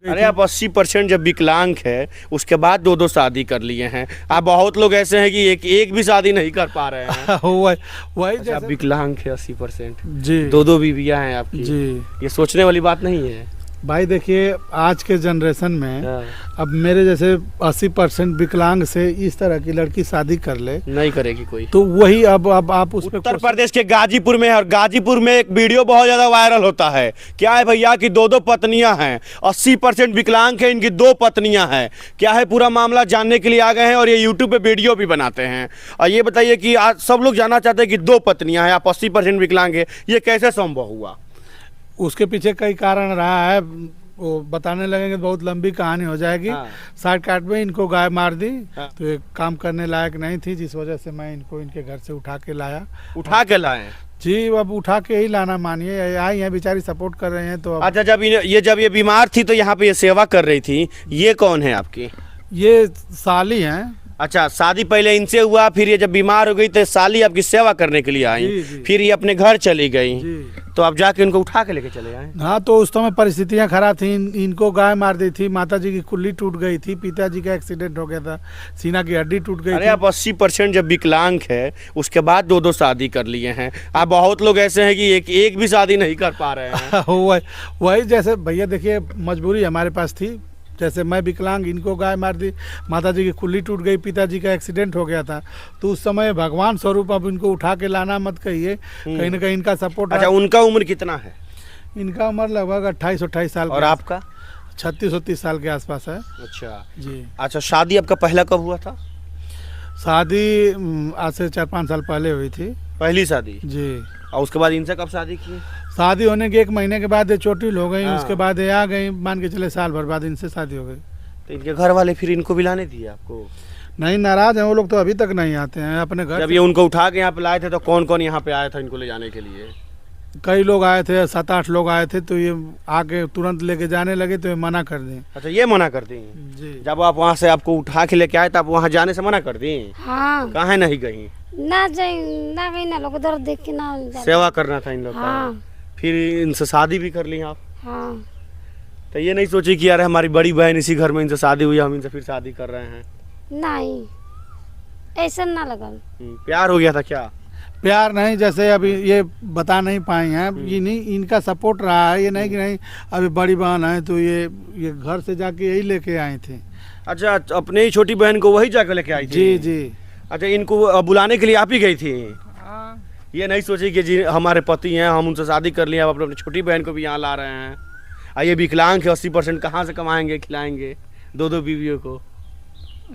अरे आप 80% जब विकलांग है उसके बाद दो दो शादी कर लिए हैं। आप बहुत लोग ऐसे हैं कि एक भी शादी नहीं कर पा रहे हैं। वही अच्छा, आप विकलांग है 80%, जी दो दो बीवियां हैं आपकी जी ये सोचने वाली बात नहीं है भाई। देखिए आज के जनरेशन में हाँ। अब मेरे जैसे 80% विकलांग से इस तरह की लड़की शादी कर ले नहीं करेगी कोई। तो वही अब आप उस पे उत्तर प्रदेश के गाजीपुर में है और गाजीपुर में एक वीडियो बहुत ज्यादा वायरल होता है। क्या है भैया कि दो दो पत्नियां हैं, 80% विकलांग है, इनकी दो पत्नियां हैं। क्या है पूरा मामला जानने के लिए आ गए हैं और ये यूट्यूब पे वीडियो भी बनाते हैं। और ये बताइए कि आज सब लोग जानना चाहते हैं कि दो पत्नियां हैं, आप 80% विकलांग है, ये कैसे संभव हुआ? उसके पीछे कई कारण रहा है, वो बताने लगेंगे तो बहुत लंबी कहानी हो जाएगी। हाँ। शॉर्ट कट में इनको गाय मार दी। हाँ। तो ये काम करने लायक नहीं थी, जिस वजह से मैं इनको इनके घर से उठा के लाया। उठा के लाए? जी अब उठा के ही लाना, मानिए आई हैं बेचारी, सपोर्ट कर रहे हैं। तो अब अच्छा, जब ये बीमार थी तो यहाँ पे ये सेवा कर रही थी। ये कौन है आपकी? ये साली हैं। अच्छा, शादी पहले इनसे हुआ, फिर ये जब बीमार हो गई तो साली आपकी सेवा करने के लिए आई। जी, जी। फिर ये अपने घर चली गई जी तो आप जाके उनको उठा के लेके चले आए? हाँ, तो उस समय परिस्थितियाँ खराब थी। इनको गाय मार दी थी, माता जी की कुल्ली टूट गई थी, पिताजी का एक्सीडेंट हो गया था, सीना की हड्डी टूट गई अरे थी। आप 80% जब विकलांग है उसके बाद दो दो शादी कर लिए हैं। आप बहुत लोग ऐसे हैं कि एक भी शादी नहीं कर पा रहे हैं। वही जैसे भैया देखिए मजबूरी हमारे पास थी। जैसे मैं विकलांग, इनको गाय मार दी, माता जी की कुल्ली टूट गई, पिताजी का एक्सीडेंट हो गया था। तो उस समय भगवान स्वरूप अब इनको उठा के लाना मत कहिए, कहीं ना कहीं इनका सपोर्ट। अच्छा, उनका उम्र कितना है? इनका उम्र लगभग 28-28 साल। और आपका? 36-30 साल के आसपास है। अच्छा जी। अच्छा, शादी आपका पहला कब हुआ था? शादी आज से 4-5 साल पहले हुई थी। पहली शादी? जी। और उसके बाद इनसे कब शादी की? शादी होने के 1 महीने के बाद ये चोटिल हो गई। हाँ। उसके बाद ये आ गई, मान के चले साल भर बाद इनसे शादी हो गई। तो इनके घर वाले फिर इनको भी लाने दिए आपको? नहीं, नाराज हैं वो लोग, तो अभी तक नहीं आते हैं अपने घर। जब ये उनको उठा के यहाँ पे लाए थे तो कौन कौन यहाँ पे आया था इनको ले जाने के लिए? कई लोग आए थे, 7-8 लोग आए थे। तो ये आके तुरंत लेके जाने लगे तो ये मना कर दी। अच्छा, ये मना कर दी? जी। जब आप वहाँ से आपको उठा के लेके आए तो आप वहाँ जाने से मना कर दी? हाँ, काहे नहीं गई? ना गई ना लोग उधर देख के ना जाते। सेवा करना था इन लोग का। हाँ फिर इनसे शादी भी कर ली आप? हाँ। तो ये नहीं सोची कि यार हमारी बड़ी बहन इसी घर में, इनसे शादी हुई, हम इनसे फिर शादी कर रहे हैं? नहीं, ऐसा ना लगल। प्यार हो गया था क्या? प्यार नहीं, जैसे अभी ये बता नहीं पाई हैं। ये नहीं, इनका सपोर्ट रहा है। ये नहीं कि नहीं अभी बड़ी बहन है तो ये घर से जाके यही लेके आई थी। अच्छा, अपने ही छोटी बहन को वही जाकर लेके आई थी? जी जी। अच्छा, इनको बुलाने के लिए आप ही गई थी? ये नहीं सोची कि जी हमारे पति हैं, हम उनसे शादी कर लिए, अब अपनी छोटी बहन को भी यहाँ ला रहे हैं। ये विकलांग है 80%, कहाँ से कमाएंगे खिलाएंगे दो दो बीवियों को?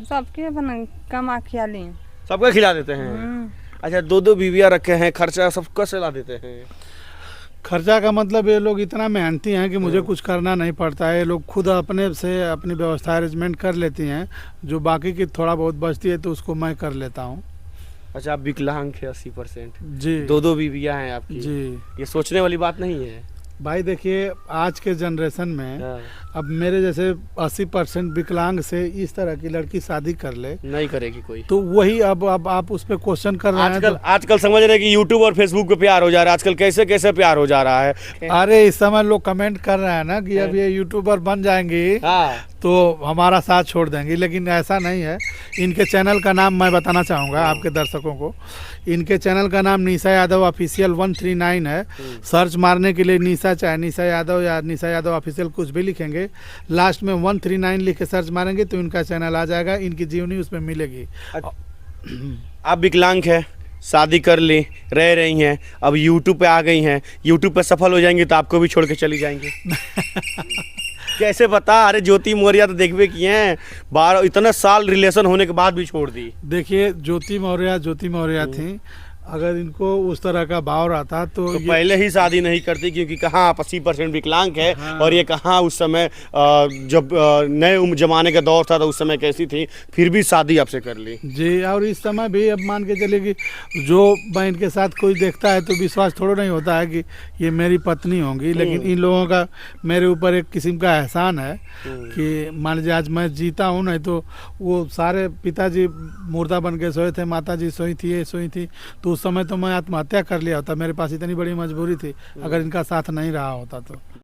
सबके बना कमा खिया लिए। सबका खिला देते हैं? अच्छा, दो दो बीवियाँ रखे हैं, खर्चा सब कैसे ला देते हैं? खर्चा का मतलब ये लोग इतना मेहनती हैं कि मुझे कुछ करना नहीं पड़ता है। ये लोग खुद अपने से अपनी व्यवस्था अरेंजमेंट कर लेती हैं। जो बाकी की थोड़ा बहुत बचती है तो उसको मैं कर लेता हूँ। अच्छा, आप विकलांग है 80%, जी। दो दो बीवियाँ हैं आपकी। जी ये सोचने वाली बात नहीं है भाई। देखिए आज के जनरेशन में हाँ। अब मेरे जैसे 80% विकलांग से इस तरह की लड़की शादी कर ले नहीं करेगी कोई। तो वही अब आप उस पर क्वेश्चन कर रहे हैं। आजकल समझ रहे हैं कि यूट्यूब और फेसबुक पे प्यार हो जा रहा है। आजकल कैसे कैसे प्यार हो जा रहा है। अरे इस समय लोग कमेंट कर रहे हैं ना कि अब ये यूट्यूबर बन जाएंगी हाँ। तो हमारा साथ छोड़ देंगी, लेकिन ऐसा नहीं है। इनके चैनल का नाम मैं बताना चाहूँगा आपके दर्शकों को। इनके चैनल का नाम निशा यादव ऑफिशियल 139 है। सर्च मारने के लिए निशा, चाहे निशा यादव या निशा यादव ऑफिशियल कुछ भी लिखेंगे, लास्ट में 139 लिख के सर्च मारेंगे तो इनका चैनल आ जाएगा। इनकी जीवनी उसमें मिलेगी। आप विकलांग है, शादी कर ली, रह रही हैं, अब यूट्यूब पे आ गई हैं, यूट्यूब पे सफल हो जाएंगी तो आपको भी छोड़ के चली जाएंगी? कैसे बता? अरे ज्योति मौर्य तो देखबे किए हैं, 12 इतना साल रिलेशन होने के बाद भी छोड़ दी। देखिए ज्योति मौर्य थी। अगर इनको उस तरह का भाव रहता तो पहले ही शादी नहीं करती, क्योंकि कहाँ आप 80% विकलांग है। हाँ। और ये कहाँ उस समय जब नए जमाने का दौर था तो उस समय कैसी थी, फिर भी शादी आपसे कर ली। जी। और इस समय भी अब मान के चले कि जो मैं इनके साथ कोई देखता है तो विश्वास थोड़ा नहीं होता है कि ये मेरी पत्नी होंगी। लेकिन इन लोगों का मेरे ऊपर एक किस्म का एहसान है कि मान लीजिए आज मैं जीता हूँ, नहीं तो वो सारे पिताजी मुर्दा बन के सोए थे, माता जी सोई थी, ये सोई थी। तो उस समय तो मैं आत्महत्या कर लिया होता। मेरे पास इतनी बड़ी मजबूरी थी, अगर इनका साथ नहीं रहा होता तो।